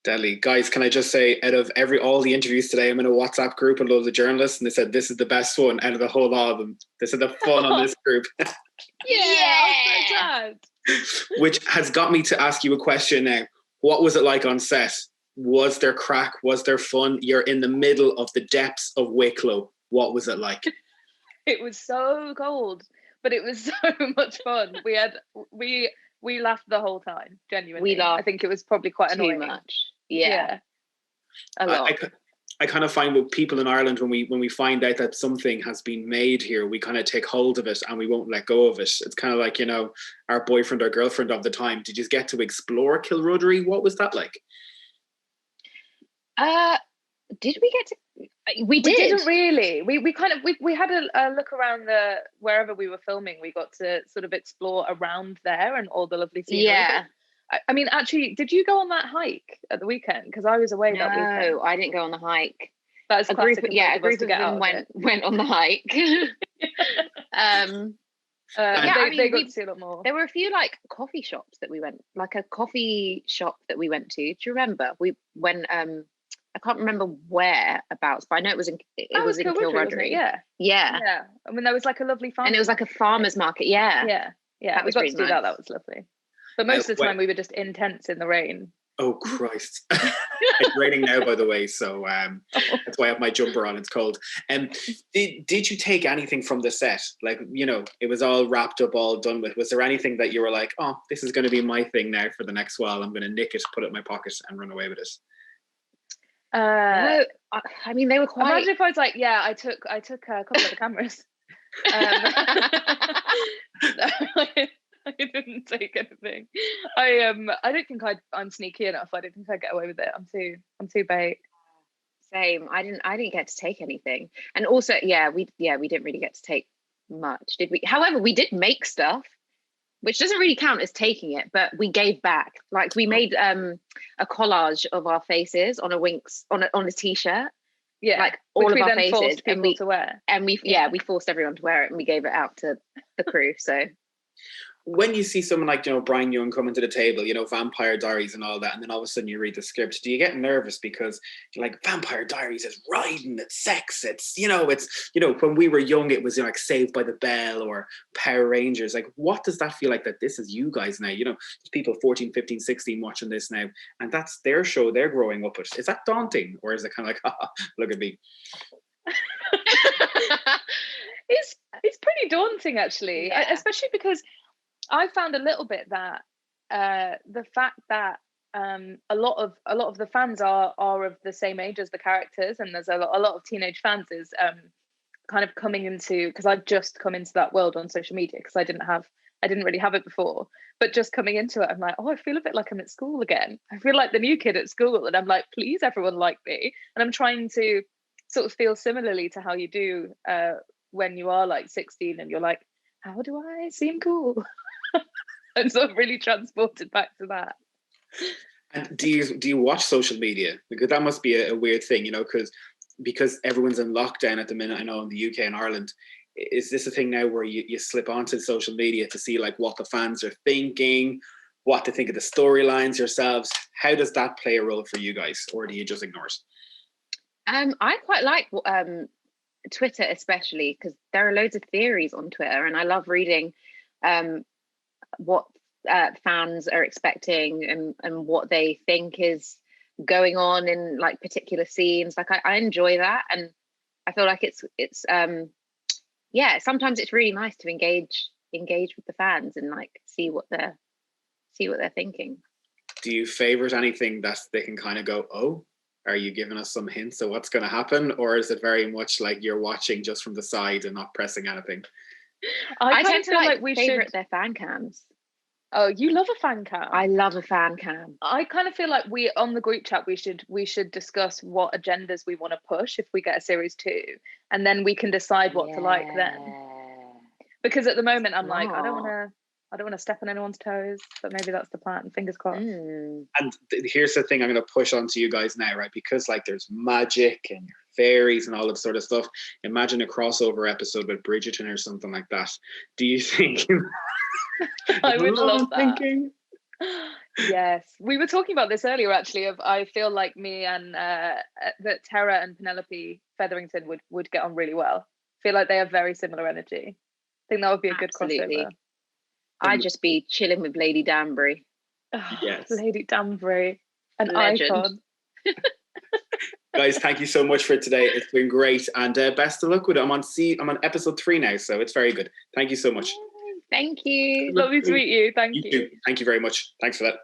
Deadly. Guys, can I just say, out of all the interviews today, I'm in a WhatsApp group with loads of journalists, and they said this is the best one out of the whole lot of them. They said the fun on this group. Yeah. Which has got me to ask you a question now. What was it like on set? Was there crack? Was there fun? You're in the middle of the depths of Wicklow. What was it like? It was so cold, but it was so much fun. We laughed the whole time, genuinely. We laughed. I think it was probably quite annoying. Too much. Yeah. A lot. I kind of find with people in Ireland, when we find out that something has been made here, we kind of take hold of it and we won't let go of it. It's kind of like, our boyfriend or girlfriend of the time. Did you get to explore Kilruddery? What was that like? Did we get to? We didn't really. We kind of we had a look around wherever we were filming. We got to sort of explore around there and all the lovely scenery. Yeah. I mean, actually, did you go on that hike at the weekend? Because I was away that weekend. No, I didn't go on the hike. That was a group of them went on the hike. They got to see a lot more. There were a few coffee shops that we went, like a coffee shop that we went to. Do you remember? We went. I can't remember whereabouts, but I know it was in Kilruddery. Yeah. I mean, there was like a lovely farm, and it was like a farmer's market. Yeah. We got to do that. That was lovely. But most of the time we were just in tents in the rain. Oh, Christ. It's raining now, by the way, so that's why I have my jumper on. It's cold. Did you take anything from the set? Like, it was all wrapped up, all done with. Was there anything that you were like, oh, this is going to be my thing now for the next while. I'm going to nick it, put it in my pocket and run away with it? No, I mean, they were quite... Imagine if I was like, I took a couple of the cameras. I didn't take anything. I don't think I'm sneaky enough. I don't think I'd get away with it. I'm too bait. Same. I didn't get to take anything. And also, we didn't really get to take much, did we? However, we did make stuff, which doesn't really count as taking it, but we gave back. Like, we made a collage of our faces on a Winx on a t-shirt. Yeah, like all of our faces, forced people to wear. And we forced everyone to wear it, and we gave it out to the crew. So when you see someone like, Brian Young coming to the table, Vampire Diaries and all that, and then all of a sudden you read the script, do you get nervous because you're like, Vampire Diaries is riding, it's sex, it's when we were young, it was like Saved by the Bell or Power Rangers. Like, what does that feel like that this is you guys now? There's people 14, 15, 16 watching this now, and that's their show, they're growing up with. Is that daunting, or is it kind of like, look at me? It's pretty daunting, actually, especially because I found a little bit that the fact that a lot of the fans are of the same age as the characters, and there's a lot of teenage fans is kind of coming into, because I've just come into that world on social media, because I didn't really have it before, but just coming into it, I'm like, I feel a bit like I'm at school again. I feel like the new kid at school, and I'm like, please, everyone like me. And I'm trying to sort of feel similarly to how you do when you are like 16 and you're like, how do I seem cool? I'm sort of really transported back to that. And do you watch social media? Because that must be a weird thing, because everyone's in lockdown at the minute. I know in the UK and Ireland, is this a thing now where you slip onto social media to see like what the fans are thinking, what to think of the storylines yourselves? How does that play a role for you guys, or do you just ignore it? I quite like Twitter, especially because there are loads of theories on Twitter, and I love reading what fans are expecting and what they think is going on in like particular scenes. Like, I enjoy that, and I feel like it's sometimes it's really nice to engage with the fans and like see what they're thinking. Do you favorite anything that they can kind of go, oh, are you giving us some hints of what's going to happen, or is it very much like you're watching just from the side and not pressing anything? I tend to like we favorite their fan cams. Oh, you love a fan cam? I love a fan cam. I kind of feel like we on the group chat we should discuss what agendas we want to push if we get a series 2, and then we can decide what to like then. Because at the moment I'm like, I don't want to step on anyone's toes, but maybe that's the plan. Fingers crossed. And here's the thing I'm going to push onto you guys now, right? Because like there's magic and fairies and all that sort of stuff. Imagine a crossover episode with Bridgerton or something like that. Do you think? I would love that. Yes, we were talking about this earlier actually. Of I feel like me and that Tara and Penelope Featherington would get on really well. I feel like they have very similar energy. I think that would be a good crossover. I'd just be chilling with Lady Danbury. Yes. Lady Danbury, an Legend. icon. Guys, thank you so much for today. It's been great, and best of luck with it. I'm on episode 3 now, so it's very good. Thank you so much. Thank you. Lovely to meet you. Thank you. Thank you very much. Thanks for that.